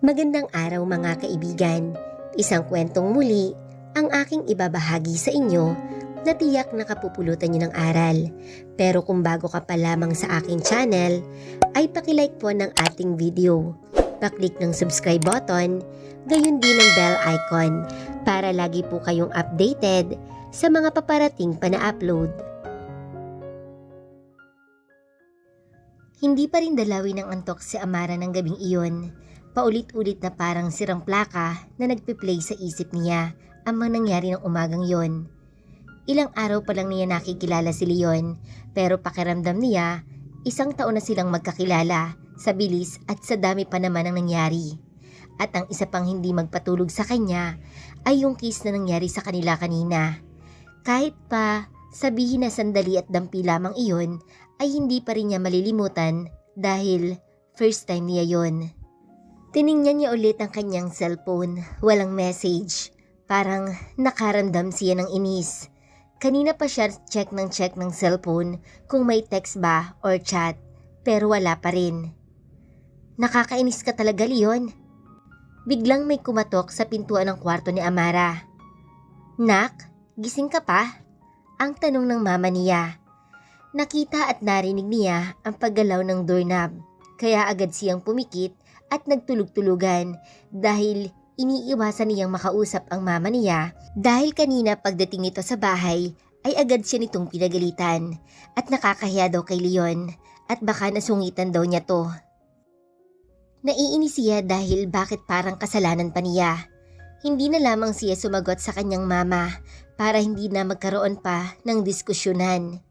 Magandang araw mga kaibigan. Isang kwentong muli ang aking ibabahagi sa inyo na tiyak nakapupulutan niyo ng aral. Pero kung bago ka pa lamang sa aking channel, ay pakilike po ng ating video. Paklik ng subscribe button, gayon din ng bell icon para lagi po kayong updated sa mga paparating pa na upload. Hindi pa rin dalawin ng antok si Amara ng gabing iyon. Paulit-ulit na parang sirang plaka na nagpe-play sa isip niya ang mga nangyari ng umagang yon. Ilang araw pa lang niya nakikilala si Leon, pero pakiramdam niya, isang taon na silang magkakilala sa bilis at sa dami pa naman ang nangyari. At ang isa pang hindi magpatulog sa kanya ay yung kiss na nangyari sa kanila kanina. Kahit pa sabihin na sandali at dampi lamang iyon, ay hindi pa rin niya malilimutan dahil first time niya yon. Tiningnan niya ulit ang kanyang cellphone. Walang message. Parang nakaramdam siya ng inis. Kanina pa siya check ng cellphone kung may text ba or chat, pero wala pa rin. Nakakainis ka talaga, Leon. Biglang may kumatok sa pintuan ng kwarto ni Amara. Nak, gising ka pa? Ang tanong ng mama niya. Nakita at narinig niya ang paggalaw ng doorknob, kaya agad siyang pumikit at nagtulog-tulugan dahil iniiwasan niyang makausap ang mama niya dahil kanina pagdating nito sa bahay ay agad siya nitong pinagalitan at nakakahiya daw kay Leon at baka nasungitan daw niya to. Naiinis siya dahil bakit parang kasalanan pa niya. Hindi na lamang siya sumagot sa kanyang mama para hindi na magkaroon pa ng diskusyonan.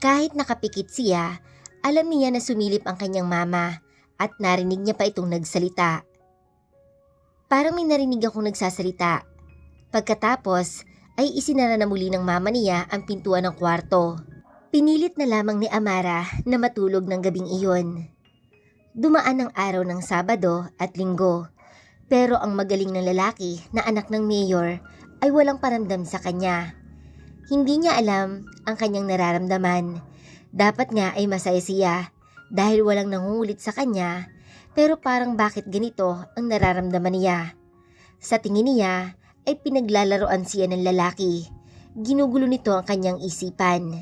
Kahit nakapikit siya, alam niya na sumilip ang kanyang mama at narinig niya pa itong nagsalita. Parang may narinig akong nagsasalita. Pagkatapos ay isinara na muli ng mama niya ang pintuan ng kwarto. Pinilit na lamang ni Amara na matulog ng gabing iyon. Dumaan ang araw ng Sabado at Linggo, pero ang magaling ng lalaki na anak ng mayor ay walang paramdam sa kanya. Hindi niya alam ang kanyang nararamdaman. Dapat nga ay masaya siya dahil walang nangungulit sa kanya, pero parang bakit ganito ang nararamdaman niya. Sa tingin niya ay pinaglalaroan siya ng lalaki. Ginugulo nito ang kanyang isipan.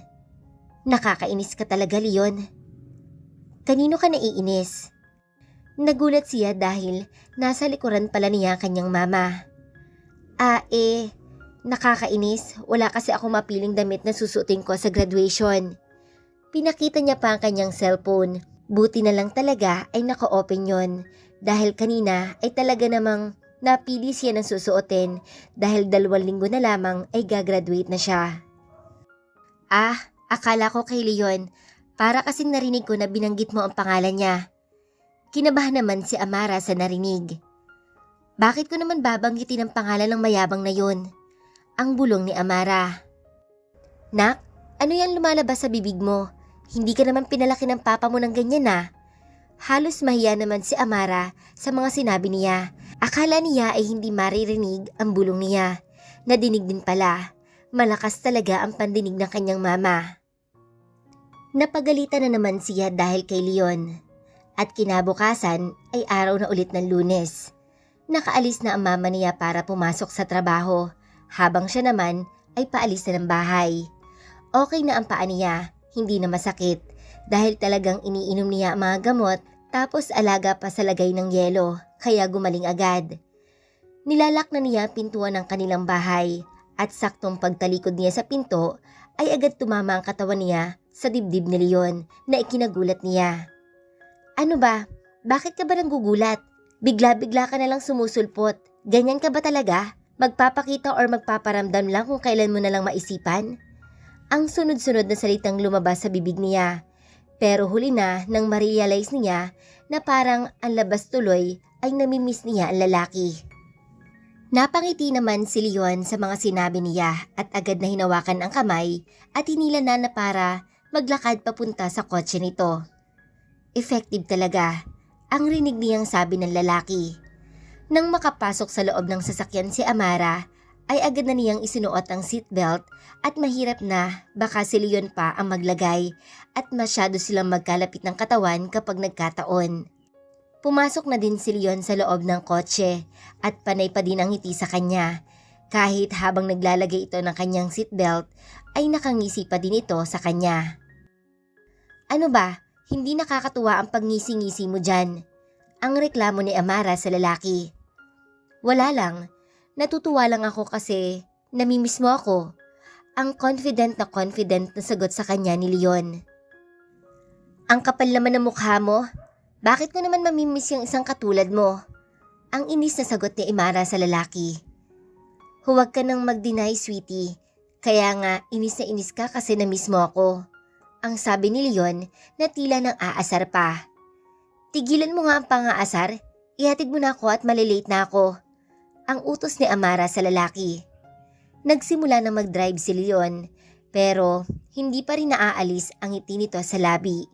Nakakainis ka talaga, Leon. Kanino ka naiinis? Nagulat siya dahil nasa likuran pala niya kanyang mama. Nakakainis. Wala kasi ako mapiling damit na susuotin ko sa graduation. Pinakita niya pa ang kanyang cellphone. Buti na lang talaga ay naka-open yon dahil kanina ay talaga namang napili siya ng susuotin dahil 2 linggo na lamang ay gagraduate na siya. Akala ko kay Leon. Para kasing narinig ko na binanggit mo ang pangalan niya. Kinabahan naman si Amara sa narinig. Bakit ko naman babanggitin ang pangalan ng mayabang na yon? Ang bulong ni Amara. Nak, ano yan lumalabas sa bibig mo? Hindi ka naman pinalaki ng papa mo ng ganyan na. Halos mahiya naman si Amara sa mga sinabi niya. Akala niya ay hindi maririnig ang bulong niya. Nadinig din pala. Malakas talaga ang pandinig ng kanyang mama. Napagalitan na naman siya dahil kay Leon. At kinabukasan ay araw na ulit ng Lunes. Nakaalis na ang mama niya para pumasok sa trabaho, habang siya naman ay paalis na ng bahay. Okay na ang paa niya. Hindi na masakit dahil talagang iniinom niya ang mga gamot tapos alaga pa sa lagay ng yelo kaya gumaling agad. Nilalak na niya pintuan ng kanilang bahay at saktong pagtalikod niya sa pinto ay agad tumama ang katawan niya sa dibdib ni Leon na ikinagulat niya. Ano ba? Bakit ka ba nanggugulat? Bigla-bigla ka na lang sumusulpot. Ganyan ka ba talaga? Magpapakita or magpaparamdam lang kung kailan mo na lang maisipan? Ang sunod-sunod na salitang lumabas sa bibig niya. Pero huli na nang ma-realize niya na parang ang labas tuloy ay namimiss niya ang lalaki. Napangiti naman si Leon sa mga sinabi niya at agad na hinawakan ang kamay at hinila na para maglakad papunta sa kotse nito. Effective talaga ang rinig niyang sabi ng lalaki. Nang makapasok sa loob ng sasakyan si Amara, ay agad na niyang isinuot ang seatbelt at mahirap na baka si Leon pa ang maglagay at masyado silang magkalapit ng katawan kapag nagkataon. Pumasok na din si Leon sa loob ng kotse at panay pa din ang ngiti sa kanya. Kahit habang naglalagay ito ng kanyang seatbelt ay nakangisi pa din ito sa kanya. Ano ba? Hindi nakakatuwa ang pagngisi-ngisi mo dyan. Ang reklamo ni Amara sa lalaki. Wala lang. Natutuwa lang ako kasi namimiss mo ako. Ang confident na sagot sa kanya ni Leon. Ang kapal naman ng mukha mo. Bakit ko naman mamimiss yung isang katulad mo? Ang inis na sagot ni Amara sa lalaki. Huwag ka nang mag-deny, sweetie. Kaya nga inis na inis ka kasi namiss mo ako. Ang sabi ni Leon na tila nang aasar pa. Tigilan mo nga ang pang-aasar. Ihatid mo na ako at malilate na ako. Ang utos ni Amara sa lalaki. Nagsimula na mag-drive si Leon pero hindi pa rin naaalis ang ngiti nito sa labi.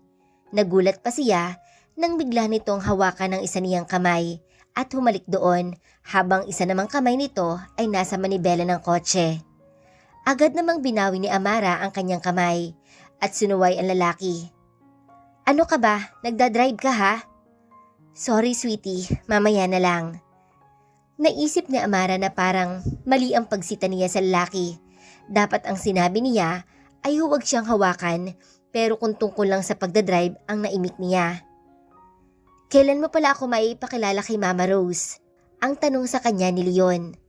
Nagulat pa siya nang bigla nitong hawakan ng isa niyang kamay at humalik doon habang isa namang kamay nito ay nasa manibela ng kotse. Agad namang binawi ni Amara ang kanyang kamay at sinuway ang lalaki. Ano ka ba? Nagdadrive ka ha? Sorry sweetie, mamaya na lang. Naisip ni Amara na parang mali ang pagsita niya sa lalaki. Dapat ang sinabi niya ay huwag siyang hawakan pero kung tungkol lang sa pagdadrive ang naimik niya. Kailan mo pala ako maipakilala kay Mama Rose? Ang tanong sa kanya ni Leon.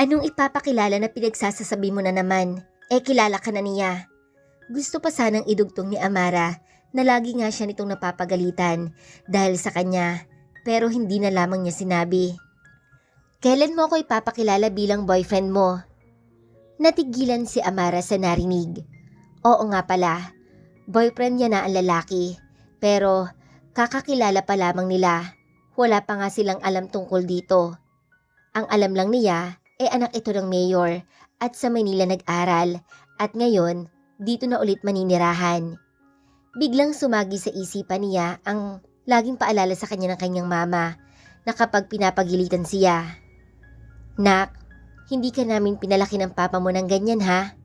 Anong ipapakilala na pinagsasasabi mo na naman? Kilala ka na niya. Gusto pa sanang idugtong ni Amara na lagi nga siya nitong napapagalitan dahil sa kanya pero hindi na lamang niya sinabi. Kailan mo ako ipapakilala bilang boyfriend mo? Natigilan si Amara sa narinig. Oo nga pala, boyfriend niya na ang lalaki pero kakakilala pa lamang nila. Wala pa nga silang alam tungkol dito. Ang alam lang niya anak ito ng mayor at sa Manila nag-aral at ngayon dito na ulit maninirahan. Biglang sumagi sa isipan niya ang laging paalala sa kanya ng kanyang mama na kapag pinapagilitan siya. Nak, hindi ka namin pinalaki ng papa mo ng ganyan ha?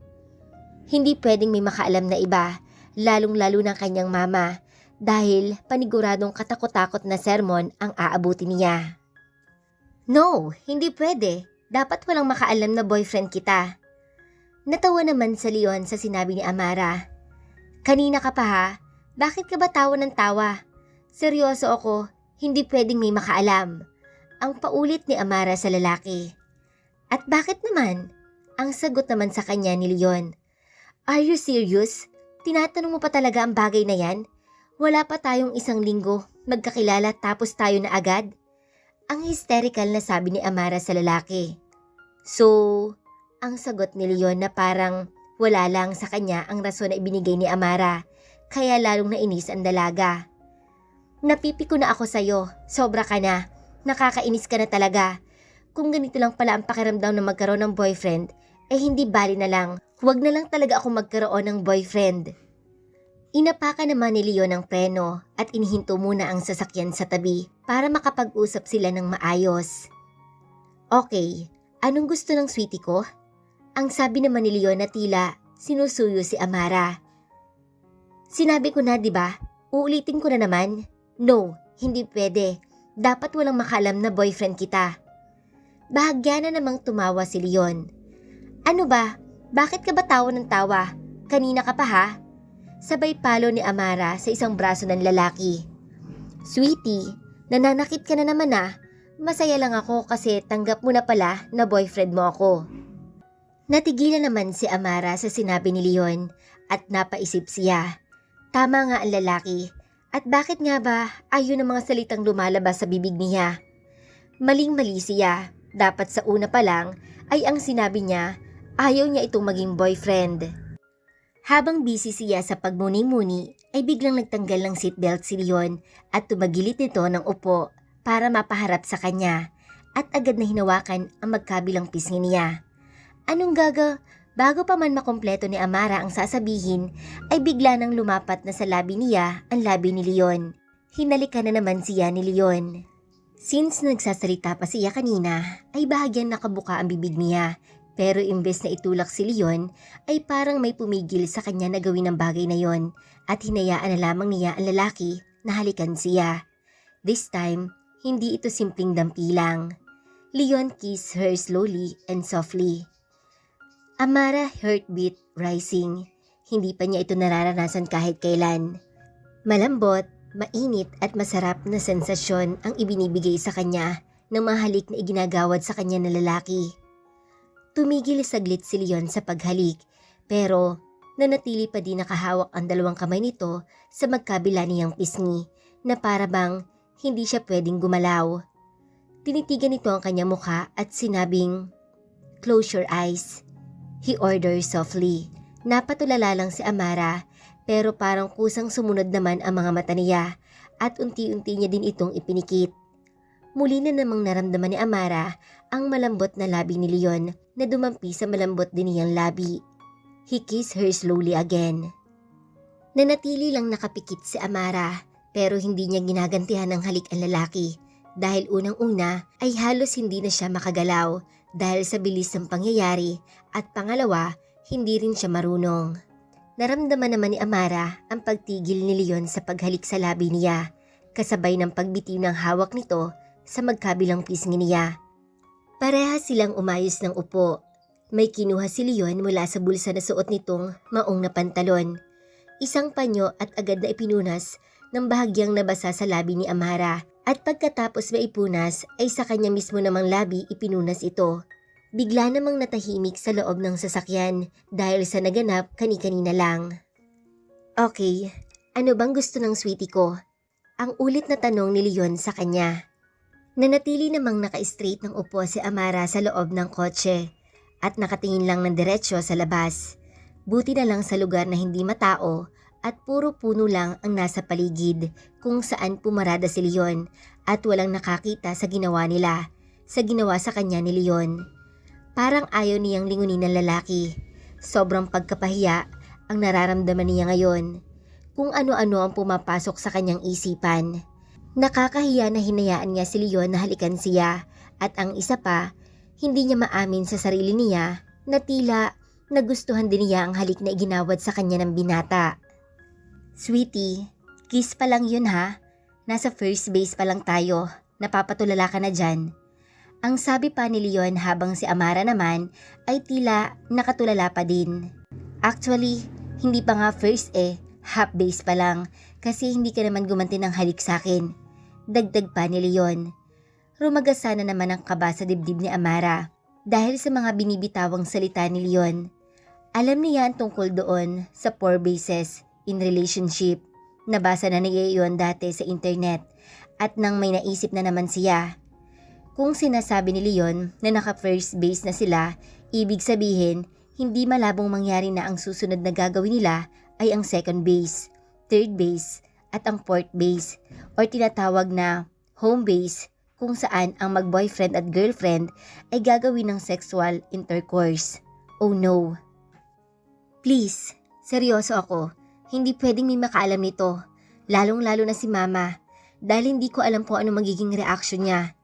Hindi pwedeng may makaalam na iba, lalong-lalo ng kanyang mama. Dahil paniguradong katakot-takot na sermon ang aabuti niya. No, hindi pwede. Dapat walang makaalam na boyfriend kita. Natawa naman sa Leon sa sinabi ni Amara. Kanina ka pa ha? Bakit ka ba tawa ng tawa? Seryoso ako, hindi pwedeng may makaalam. Ang paulit ni Amara sa lalaki. At bakit naman? Ang sagot naman sa kanya ni Leon. Are you serious? Tinatanong mo pa talaga ang bagay na yan? Wala pa tayong isang linggo, magkakilala tapos tayo na agad? Ang hysterical na sabi ni Amara sa lalaki. So, ang sagot ni Leon na parang wala lang sa kanya ang rason na ibinigay ni Amara, kaya lalong nainis ang dalaga. Napipiko na ako sa'yo, sobra ka na, nakakainis ka na talaga. Kung ganito lang pala ang pakiramdam na magkaroon ng boyfriend, hindi bali na lang, huwag na lang talaga ako magkaroon ng boyfriend. Inapakan naman ni Leon ang preno at inihinto muna ang sasakyan sa tabi para makapag-usap sila ng maayos. Okay, anong gusto ng sweetie ko? Ang sabi naman ni Leon na tila sinusuyo si Amara. Sinabi ko na diba? Uulitin ko na naman. No, hindi pwede. Dapat walang makaalam na boyfriend kita. Bahagya na namang tumawa si Leon. Ano ba? Bakit ka ba tawa ng tawa? Kanina ka pa ha? Sabay palo ni Amara sa isang braso ng lalaki. Sweetie, nananakit ka na naman ah. Masaya lang ako kasi tanggap mo na pala na boyfriend mo ako. Natigilan naman si Amara sa sinabi ni Leon at napaisip siya. Tama nga ang lalaki. At bakit nga ba ayun ang mga salitang lumalabas sa bibig niya? Maling-mali siya. Dapat sa una pa lang ay ang sinabi niya ayaw niya itong maging boyfriend. Habang busy siya sa pagmuni-muni, ay biglang nagtanggal ng seatbelt si Leon at tumagilid nito ng upo para mapaharap sa kanya at agad na hinawakan ang magkabilang pisngi niya. Anong bago pa man makumpleto ni Amara ang sasabihin, ay bigla nang lumapat na sa labi niya ang labi ni Leon. Hinalikan na naman siya ni Leon. Since nagsasalita pa siya kanina, ay bahagyang nakabuka ang bibig niya. Pero imbes na itulak si Leon, ay parang may pumigil sa kanya na gawin ang bagay na yon at hinayaan na lamang niya ang lalaki na halikan siya. This time, hindi ito simpleng dampi lang. Leon kissed her slowly and softly. Amara heartbeat rising. Hindi pa niya ito nararanasan kahit kailan. Malambot, mainit at masarap na sensasyon ang ibinibigay sa kanya ng mga halik na iginagawad sa kanya na lalaki. Tumigil saglit si Leon sa paghalik pero nanatili pa din nakahawak ang dalawang kamay nito sa magkabila niyang pisngi na para bang hindi siya pwedeng gumalaw. Tinitigan nito ang kanyang mukha at sinabing, "Close your eyes." He ordered softly. Napatulala lang si Amara pero parang kusang sumunod naman ang mga mata niya at unti-unti niya din itong ipinikit. Muli na namang naramdaman ni Amara ang malambot na labi ni Leon na dumampi sa malambot din niyang labi. He kissed her slowly again. Nanatili lang nakapikit si Amara pero hindi niya ginagantihan ng halik ang lalaki dahil unang-una ay halos hindi na siya makagalaw dahil sa bilis ng pangyayari at pangalawa, hindi rin siya marunong. Naramdaman naman ni Amara ang pagtigil ni Leon sa paghalik sa labi niya kasabay ng pagbitiw ng hawak nito sa magkabilang pisngi niya. Pareha silang umayos ng upo. May kinuha si Leon mula sa bulsa na suot nitong maong na pantalon. Isang panyo at agad na ipinunas ng bahagyang nabasa sa labi ni Amara at pagkatapos maipunas ay sa kanya mismo namang labi ipinunas ito. Bigla namang natahimik sa loob ng sasakyan dahil sa naganap kani-kanina lang. "Okay, ano bang gusto ng sweetie ko?" Ang ulit na tanong ni Leon sa kanya. Nanatili namang naka-straight ng upo si Amara sa loob ng kotse at nakatingin lang ng diretsyo sa labas. Buti na lang sa lugar na hindi matao at puro puno lang ang nasa paligid kung saan pumarada si Leon at walang nakakita sa ginawa nila, sa ginawa sa kanya ni Leon. Parang ayaw niyang lingunin ng lalaki. Sobrang pagkapahiya ang nararamdaman niya ngayon. Kung ano-ano ang pumapasok sa kanyang isipan. Nakakahiya na hinayaan niya si Leon na halikan siya at ang isa pa, hindi niya maamin sa sarili niya na tila nagustuhan din niya ang halik na iginawad sa kanya ng binata. "Sweetie, kiss pa lang yun ha. Nasa first base pa lang tayo. Napapatulala ka na dyan." Ang sabi pa ni Leon habang si Amara naman ay tila nakatulala pa din. "Actually, hindi pa nga first half base pa lang kasi hindi ka naman gumanti ng halik sa akin." Dagdag pa ni Leon. Rumagasa na naman ang kaba sa dibdib ni Amara dahil sa mga binibitawang salita ni Leon. Alam niya ang tungkol doon sa 4 bases in relationship. Nabasa na niya iyon dati sa internet at nang may naisip na naman siya. Kung sinasabi ni Leon na naka-first base na sila, ibig sabihin hindi malabong mangyari na ang susunod na gagawin nila ay ang second base, third base at ang fourth base or tinatawag na home base kung saan ang mag-boyfriend at girlfriend ay gagawin ng sexual intercourse. Oh no. Please, seryoso ako. Hindi pwedeng may makaalam nito. Lalong-lalo na si Mama dahil hindi ko alam kung ano magiging reaction niya.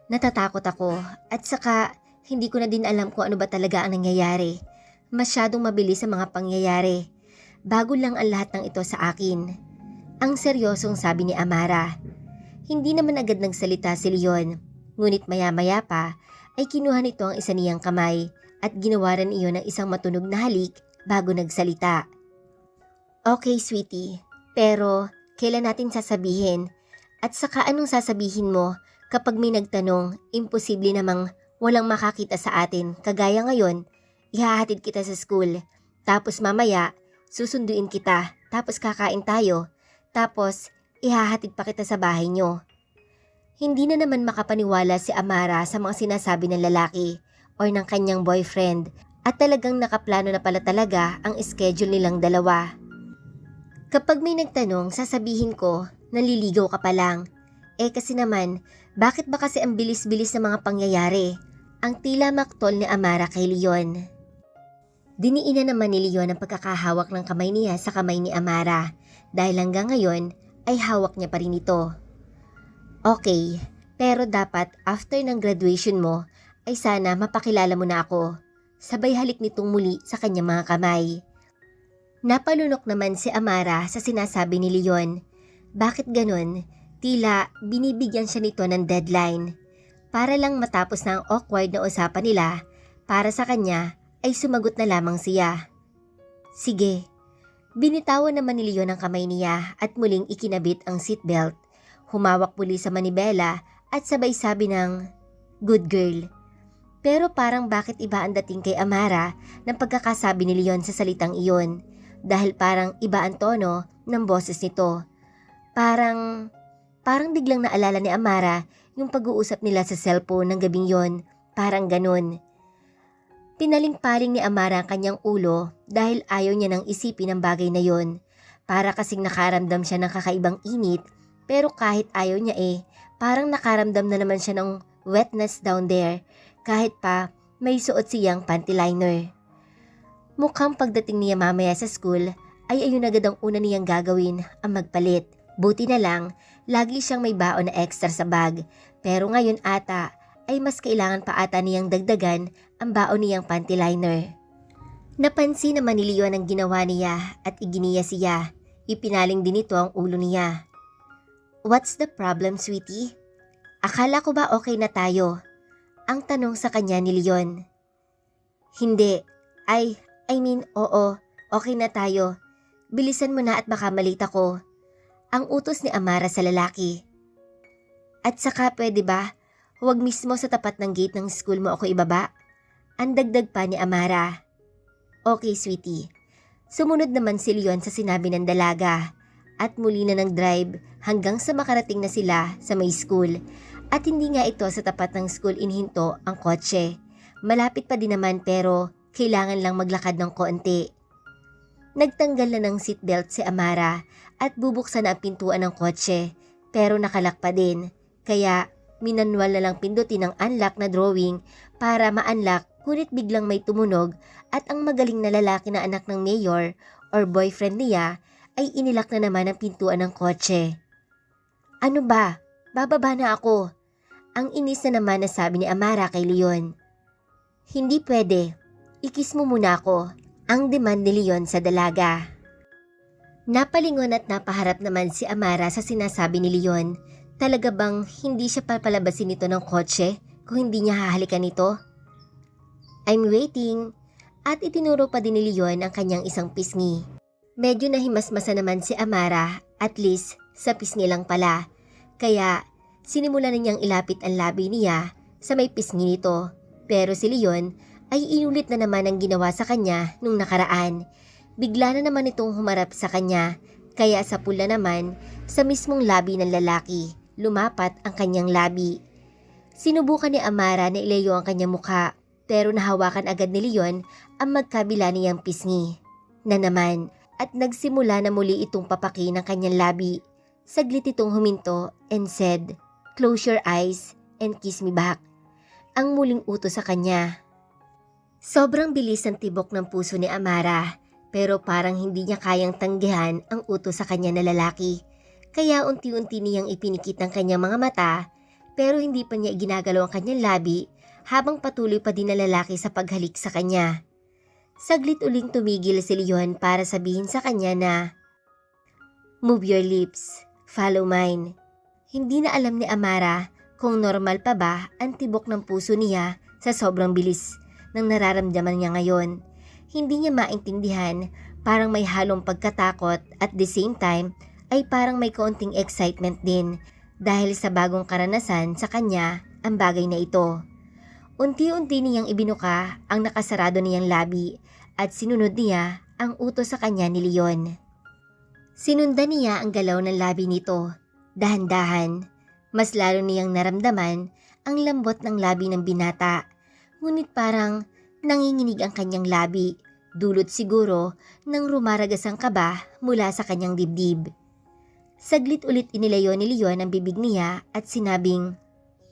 Natatakot ako at saka hindi ko na din alam kung ano ba talaga ang nangyayari. Masyadong mabilis ang mga pangyayari. Bago lang ang lahat ng ito sa akin. Ang seryosong sabi ni Amara. Hindi naman agad nagsalita si Leon. Ngunit maya-maya pa ay kinuha nito ang isa niyang kamay at ginawaran iyon ng isang matunog na halik bago nagsalita. "Okay, sweetie, pero kailan natin sasabihin? At saka anong sasabihin mo kapag may nagtanong, imposible namang walang makakita sa atin kagaya ngayon, ihahatid kita sa school, tapos mamaya susunduin kita, tapos kakain tayo, tapos ihahatid pa kita sa bahay nyo." Hindi na naman makapaniwala si Amara sa mga sinasabi ng lalaki o ng kanyang boyfriend at talagang nakaplano na pala talaga ang schedule nilang dalawa. Kapag may nagtanong, sasabihin ko, naliligaw ka pa lang. Kasi naman, bakit ba kasi ang bilis-bilis ng mga pangyayari? Ang tila maktol ni Amara kay Leon. Diniina naman ni Leon ang pagkakahawak ng kamay niya sa kamay ni Amara dahil hanggang ngayon ay hawak niya pa rin ito. "Okay, pero dapat after ng graduation mo ay sana mapakilala mo na ako." Sabay halik nitong muli sa kanyang mga kamay. Napalunok naman si Amara sa sinasabi ni Leon. Bakit ganon? Tila binibigyan siya nito ng deadline. Para lang matapos na ang awkward na usapan nila, para sa kanya ay sumagot na lamang siya. Sige. Binitawan naman ni Leon ang kamay niya at muling ikinabit ang seatbelt. Humawak muli sa manibela at sabay sabi ng, "Good girl." Pero parang bakit iba ang dating kay Amara ng pagkakasabi ni Leon sa salitang iyon, dahil parang iba ang tono ng boses nito. Parang biglang naalala ni Amara yung pag-uusap nila sa cellphone ng gabing yon, parang ganun. Pinaling-paling ni Amara ang kanyang ulo dahil ayaw niya nang isipin ang bagay na yon. Para kasing nakaramdam siya ng kakaibang init, pero kahit ayaw niya parang nakaramdam na naman siya ng wetness down there kahit pa may suot siyang panty liner. Mukhang pagdating niya mamaya sa school ay ayun agad ang una niyang gagawin, ang magpalit. Buti na lang, lagi siyang may baon na extra sa bag, pero ngayon ata ay mas kailangan pa ata niyang dagdagan ang baon niyang panty liner. Napansin naman ni Leon ang ginawa niya at iginiya siya. Ipinaling din ito ang ulo niya. "What's the problem, sweetie? Akala ko ba okay na tayo?" Ang tanong sa kanya ni Leon. "Hindi. I mean, oo, okay na tayo. Bilisan mo na at baka malate ako." Ang utos ni Amara sa lalaki. "At saka pwede ba, huwag mismo sa tapat ng gate ng school mo ako ibaba?" Ang dagdag pa ni Amara. "Okay, sweetie." Sumunod naman si Leon sa sinabi ng dalaga at muli na nag-drive hanggang sa makarating na sila sa may school. At hindi nga ito sa tapat ng school inhinto ang kotse. Malapit pa din naman pero kailangan lang maglakad ng konti. Nagtanggal na ng seatbelt si Amara at bubuksan na ang pintuan ng kotse pero nakalak pa din. Kaya minanwal na lang pindutin ang unlock na drawing para ma-unlock, ngunit biglang may tumunog at ang magaling na lalaki na anak ng mayor or boyfriend niya ay inilak na naman ang pintuan ng kotse. "Ano ba? Bababa na ako." Ang inis na naman na sabi ni Amara kay Leon. "Hindi pwede. Ikis mo muna ako." Ang demand ni Leon sa dalaga. Napalingon at napaharap naman si Amara sa sinasabi ni Leon. Talaga bang hindi siya papalabasin nito ng kotse kung hindi niya hahalikan ito? "I'm waiting." At itinuro pa din ni Leon ang kanyang isang pisngi. Medyo nahimasmasa naman si Amara, at least sa pisngi lang pala. Kaya sinimulan na niyang ilapit ang labi niya sa may pisngi nito. Pero si Leon ay inulit na naman ang ginawa sa kanya nung nakaraan. Bigla na naman itong humarap sa kanya, kaya sa pula naman sa mismong labi ng lalaki, lumapat ang kanyang labi. Sinubukan ni Amara na ilayo ang kanyang mukha, pero nahawakan agad ni Leon ang magkabila niyang pisngi na naman at nagsimula na muli itong papaki ng kanyang labi. Saglit itong huminto and said, "Close your eyes and kiss me back." Ang muling utos sa kanya. Sobrang bilis ang tibok ng puso ni Amara, pero parang hindi niya kayang tanggihan ang utos sa kanya na lalaki. Kaya unti-unti niyang ipinikit ang kanyang mga mata, pero hindi pa niya ginagalaw ang kanyang labi habang patuloy pa din na lalaki sa paghalik sa kanya. Saglit uling tumigil si Leon para sabihin sa kanya na, "Move your lips, follow mine." Hindi na alam ni Amara kung normal pa ba ang tibok ng puso niya sa sobrang bilis ng nararamdaman niya ngayon. Hindi niya maintindihan, parang may halong pagkatakot at the same time ay parang may kaunting excitement din dahil sa bagong karanasan sa kanya ang bagay na ito. Unti-unti niyang ibinuka ang nakasarado niyang labi at sinunod niya ang utos sa kanya ni Leon. Sinundan niya ang galaw ng labi nito. Dahan-dahan, mas lalo niyang naramdaman ang lambot ng labi ng binata. Ngunit parang nanginginig ang kanyang labi, dulot siguro ng rumaragas ang kaba mula sa kanyang dibdib. Saglit ulit inilayo ni Leon ang bibig niya at sinabing,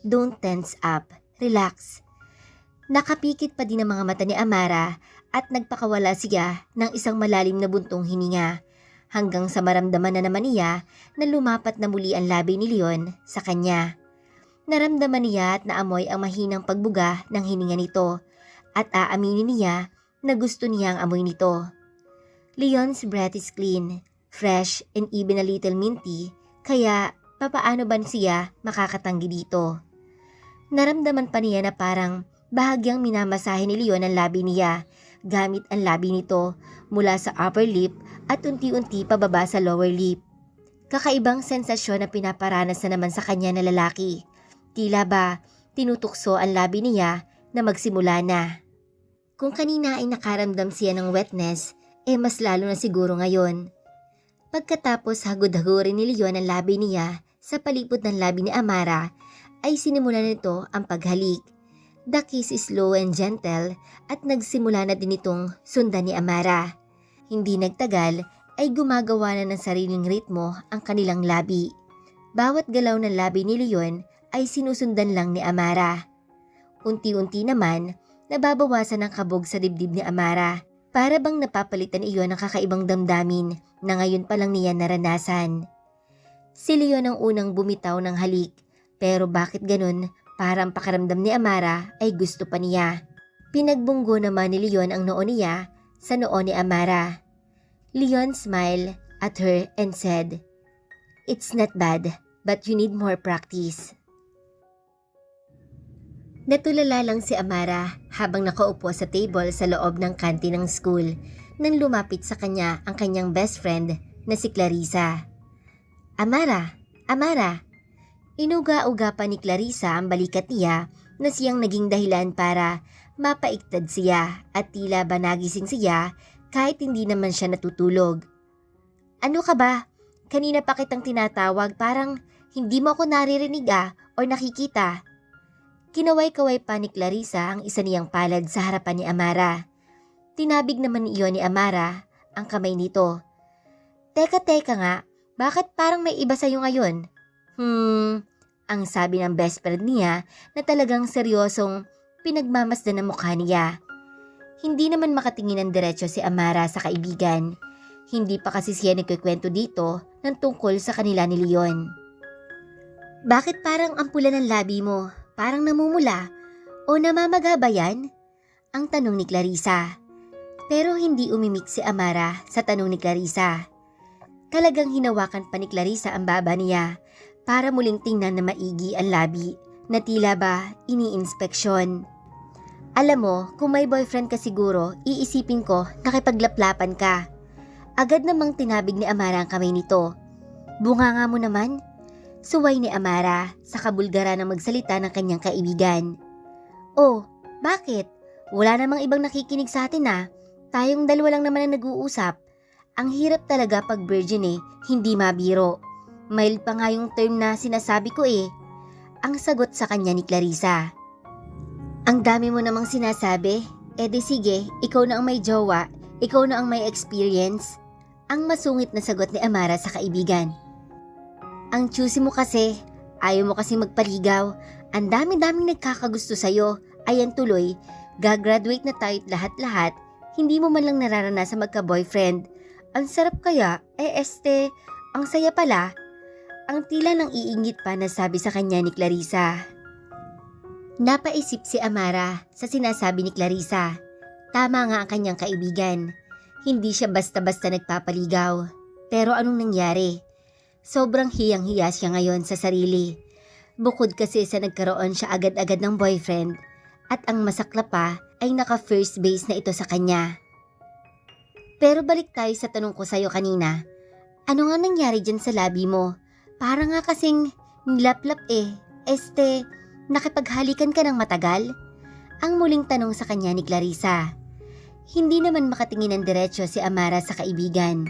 "Don't tense up, relax." Nakapikit pa din ang mga mata ni Amara at nagpakawala siya ng isang malalim na buntong hininga hanggang sa maramdaman na naman niya na lumapat na muli ang labi ni Leon sa kanya. Naramdaman niya at naamoy ang mahinang pagbuga ng hininga nito at aaminin niya na gusto niya ang amoy nito. Leon's breath is clean, fresh and even a little minty, kaya papaano ba siya makakatanggi dito? Naramdaman pa niya na parang bahagyang minamasahe ni Leon ang labi niya gamit ang labi nito mula sa upper lip at unti-unti pababa sa lower lip. Kakaibang sensasyon na pinaparanas na naman sa kanya na lalaki. Tila ba tinutukso ang labi niya na magsimula na. Kung kanina ay nakaramdam siya ng wetness, mas lalo na siguro ngayon. Pagkatapos hagod-hagurin ni Leon ang labi niya sa palipot ng labi ni Amara, ay sinimulan nito ang paghalik. The kiss is slow and gentle at nagsimula na din itong sundan ni Amara. Hindi nagtagal ay gumagawa na ng sariling ritmo ang kanilang labi. Bawat galaw ng labi ni Leon ay sinusundan lang ni Amara. Unti-unti naman, nababawasan ang kabog sa dibdib ni Amara. Para bang napapalitan iyon ng kakaibang damdamin na ngayon pa lang niya naranasan. Si Leon ang unang bumitaw ng halik, pero bakit ganun? Parang pakiramdam ni Amara ay gusto pa niya. Pinagbunggo naman ni Leon ang noo niya sa noo ni Amara. Leon smiled at her and said, "It's not bad, but you need more practice." Natulala lang si Amara habang nakaupo sa table sa loob ng kantin ng school nang lumapit sa kanya ang kanyang best friend na si Clarissa. "Amara, Amara!" Inuga-uga pa ni Clarissa ang balikat niya na siyang naging dahilan para mapaiktad siya at tila ba nagising siya kahit hindi naman siya natutulog. "Ano ka ba? Kanina pa kitang tinatawag, parang hindi mo ako naririnig o nakikita." Kinaway-kaway pa ni Clarissa ang isa niyang palad sa harapan ni Amara. Tinabig naman iyon ni Amara ang kamay nito. Teka nga, bakit parang may iba sa'yo ngayon?" Ang sabi ng best friend niya na talagang seryosong pinagmamasdan ng mukha niya. Hindi naman makatingin ng diretso si Amara sa kaibigan. Hindi pa kasi siya nagkikwento dito ng tungkol sa kanila ni Leon. "Bakit parang ang pula ng labi mo? Parang namumula? O namamaga ba yan?" Ang tanong ni Clarissa. Pero hindi umimik si Amara sa tanong ni Clarissa. Talagang hinawakan pa ni Clarissa ang baba niya para muling tingnan na maigi ang labi na tila ba iniinspeksyon. "Alam mo, kung may boyfriend ka siguro, iisipin ko nakipaglaplapan ka." Agad namang tinabig ni Amara ang kamay nito. "Bunganga mo naman." Suway ni Amara sa kabulgaran ng magsalita ng kanyang kaibigan. "Oh, bakit? Wala namang ibang nakikinig sa atin . Tayong dalawa lang naman ang nag-uusap. Ang hirap talaga pag virgin hindi mabiro. Mild pa nga yung term na sinasabi ko . Ang sagot sa kanya ni Clarissa. "Ang dami mo namang sinasabi. Di sige, ikaw na ang may jowa, ikaw na ang may experience." Ang masungit na sagot ni Amara sa kaibigan. "Ang choosy mo kasi, ayaw mo kasi magpaligaw. Ang dami-daming nagkakagusto sa'yo. Ayan tuloy, gagraduate na tayo't lahat-lahat, hindi mo man lang nararanasan magka-boyfriend. Ang sarap kaya, ang saya pala." Ang tila ng iingit pa na sabi sa kanya ni Clarissa. Napaisip si Amara sa sinasabi ni Clarissa. Tama nga ang kanyang kaibigan. Hindi siya basta-basta nagpapaligaw. Pero anong nangyari? Sobrang hiyang-hiya siya ngayon sa sarili. Bukod kasi sa nagkaroon siya agad-agad ng boyfriend at ang masakla pa ay naka-first base na ito sa kanya. Pero balik tayo sa tanong ko sa'yo kanina. Ano nga nangyari dyan sa labi mo? Para nga kasing nilaplap nakipaghalikan ka ng matagal? Ang muling tanong sa kanya ni Clarissa. Hindi naman makatingin ng diretsyo si Amara sa kaibigan.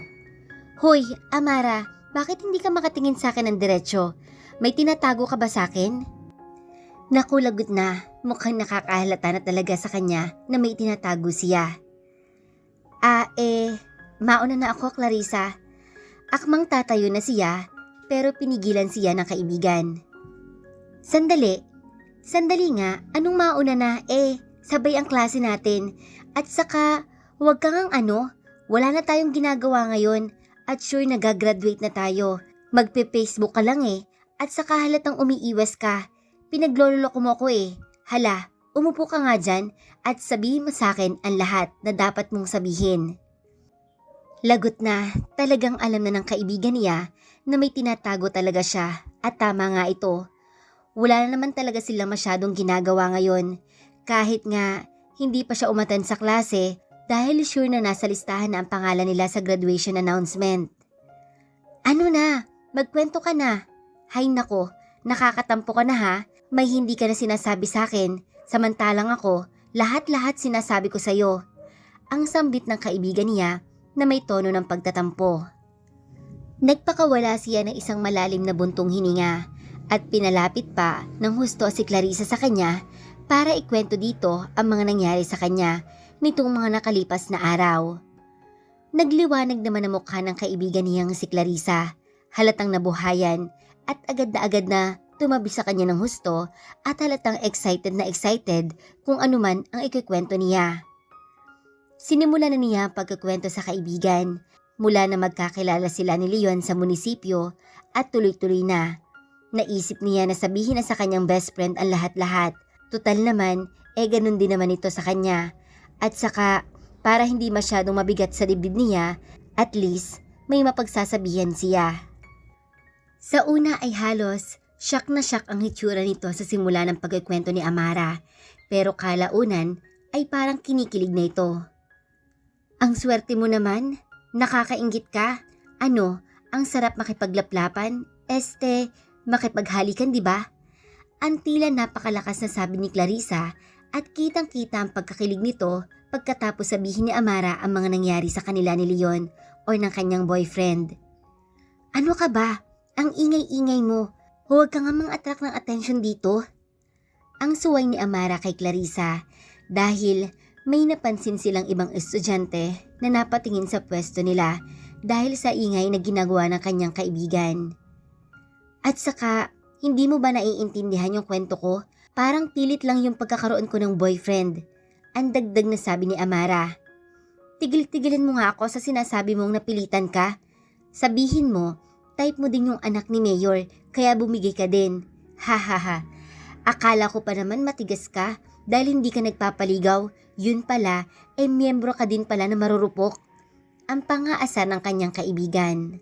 "Hoy, Amara, bakit hindi ka makatingin sa akin ng diretsyo? May tinatago ka ba sa akin?" Naku, lagot na. Mukhang nakakahalata na talaga sa kanya na may tinatago siya. Mauna na ako, Clarissa." Akmang tatayo na siya, pero pinigilan siya ng kaibigan. Sandali nga, anong mauna na sabay ang klase natin. At saka, huwag kang wala na tayong ginagawa ngayon at sure nagagraduate na tayo. Magpe-Facebook ka lang at saka halatang umiiwas ka. Pinagloloko mo ko Hala, umupo ka nga dyan at sabihin mo sa akin ang lahat na dapat mong sabihin. Lagot na, talagang alam na ng kaibigan niya na may tinatago talaga siya At tama nga ito. Wala na naman talaga sila masyadong ginagawa ngayon. Kahit nga hindi pa siya umattend sa klase dahil sure na nasa listahan na ang pangalan nila sa graduation announcement. Ano na? Magkwento ka na. Hay nako, nakakatampo ka na ha. May hindi ka na sinasabi sa akin. Samantalang ako, lahat-lahat sinasabi ko sa'yo. Ang sambit ng kaibigan niya na may tono ng pagtatampo. Nagpakawala siya ng isang malalim na buntong hininga at pinalapit pa ng husto si Clarissa sa kanya para ikwento dito ang mga nangyari sa kanya nitong mga nakalipas na araw. Nagliwanag naman ang mukha ng kaibigan niyang si Clarissa, halatang nabuhayan at agad na tumabi sa kanya ng husto at halatang excited kung anuman ang ikikwento niya. Sinimula na niya ang pagkakwento sa kaibigan mula na magkakilala sila ni Leon sa munisipyo at tuloy-tuloy na. Naisip niya na sabihin na sa kanyang best friend ang lahat-lahat. Tutal naman, ganun din naman ito sa kanya. At saka, para hindi masyadong mabigat sa dibdib niya, at least may mapagsasabihan siya. Sa una ay halos, shock na shock ang hitsura nito sa simula ng pagkikwento ni Amara. Pero kalaunan ay parang kinikilig na ito. Ang swerte mo naman, nakakainggit ka. Ano, ang sarap makipaglaplapan, makipaghalikan, di ba? Ang tila napakalakas na sabi ni Clarissa at kitang-kita ang pagkakilig nito pagkatapos sabihin ni Amara ang mga nangyari sa kanila ni Leon o ng kanyang boyfriend. Ano ka ba? Ang ingay-ingay mo. Huwag ka nga mang-attract ng attention dito. Ang suway ni Amara kay Clarissa dahil may napansin silang ibang estudyante na napatingin sa pwesto nila dahil sa ingay na ginagawa ng kanyang kaibigan. At saka, hindi mo ba naiintindihan yung kwento ko? Parang pilit lang yung pagkakaroon ko ng boyfriend. Ang dagdag na sabi ni Amara. Tigil-tigilan mo nga ako sa sinasabi mong napilitan ka. Sabihin mo, type mo din yung anak ni Mayor kaya bumigay ka din. Ha. Akala ko pa naman matigas ka dahil hindi ka nagpapaligaw. Yun pala, miyembro ka din pala na marurupok. Ang pangaasar ng kanyang kaibigan.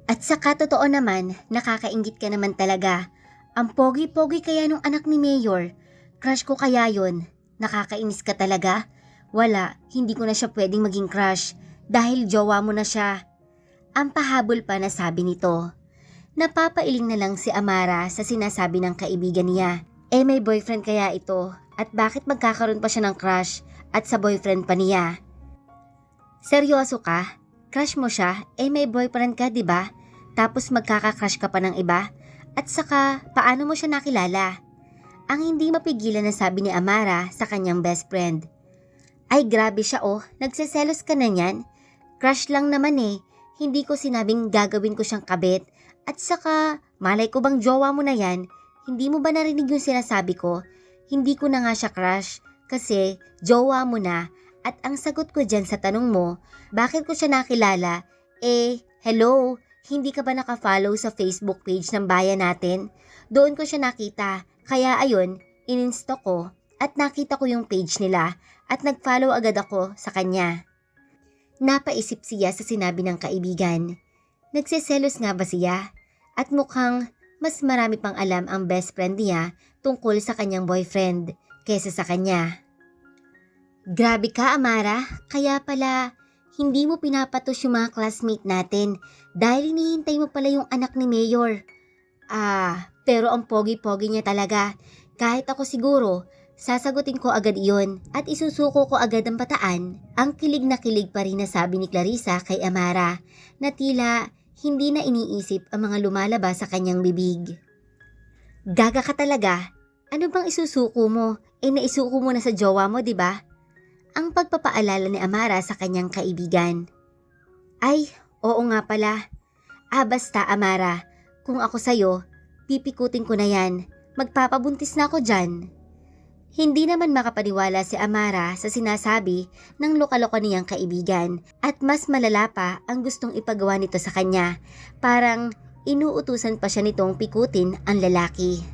At saka totoo naman, nakakainggit ka naman talaga. Ang pogi-pogi kaya nung anak ni Mayor. Crush ko kaya yun. Nakakainis ka talaga. Wala, hindi ko na siya pwedeng maging crush dahil jowa mo na siya. Ang pahabol pa na sabi nito. Napapailing na lang si Amara sa sinasabi ng kaibigan niya. May boyfriend kaya ito at bakit magkakaroon pa siya ng crush at sa boyfriend pa niya? Seryoso ka? Crush mo siya? May boyfriend ka, di ba? Tapos magkaka-crush ka pa ng iba? At saka, paano mo siya nakilala? Ang hindi mapigilan na sabi ni Amara sa kanyang best friend. Ay grabe siya nagseselos ka na niyan? Crush lang naman hindi ko sinabing gagawin ko siyang kabit. At saka, malay ko bang jowa mo na yan? Hindi mo ba narinig yung sinasabi ko? Hindi ko na nga siya crush kasi jowa mo na at ang sagot ko dyan sa tanong mo, bakit ko siya nakilala? Hello, hindi ka ba nakafollow sa Facebook page ng bayan natin? Doon ko siya nakita, kaya ayun, ininsto ko at nakita ko yung page nila at nagfollow agad ako sa kanya. Napaisip siya sa sinabi ng kaibigan. Nagseselos nga ba siya? At mukhang mas marami pang alam ang best friend niya tungkol sa kanyang boyfriend kesa sa kanya. Grabe ka, Amara. Kaya pala, hindi mo pinapatos yung mga classmate natin dahil hinihintay mo pala yung anak ni Mayor. Pero ang pogi-pogi niya talaga. Kahit ako siguro, sasagutin ko agad iyon at isusuko ko agad ang bataan. Ang kilig na kilig pa rin na sabi ni Clarissa kay Amara na tila hindi na iniisip ang mga lumalabas sa kanyang bibig. Gaga ka talaga. Ano bang isusuko mo? Naisuko mo na sa jowa mo, di ba? Ang pagpapaalala ni Amara sa kanyang kaibigan. Ay, oo nga pala. Basta Amara, kung ako sa'yo, pipikutin ko na yan. Magpapabuntis na ako dyan. Hindi naman makapaniwala si Amara sa sinasabi ng lokaloka niyang kaibigan at mas malala pa ang gustong ipagawa nito sa kanya. Parang inuutusan pa siya nitong pikutin ang lalaki.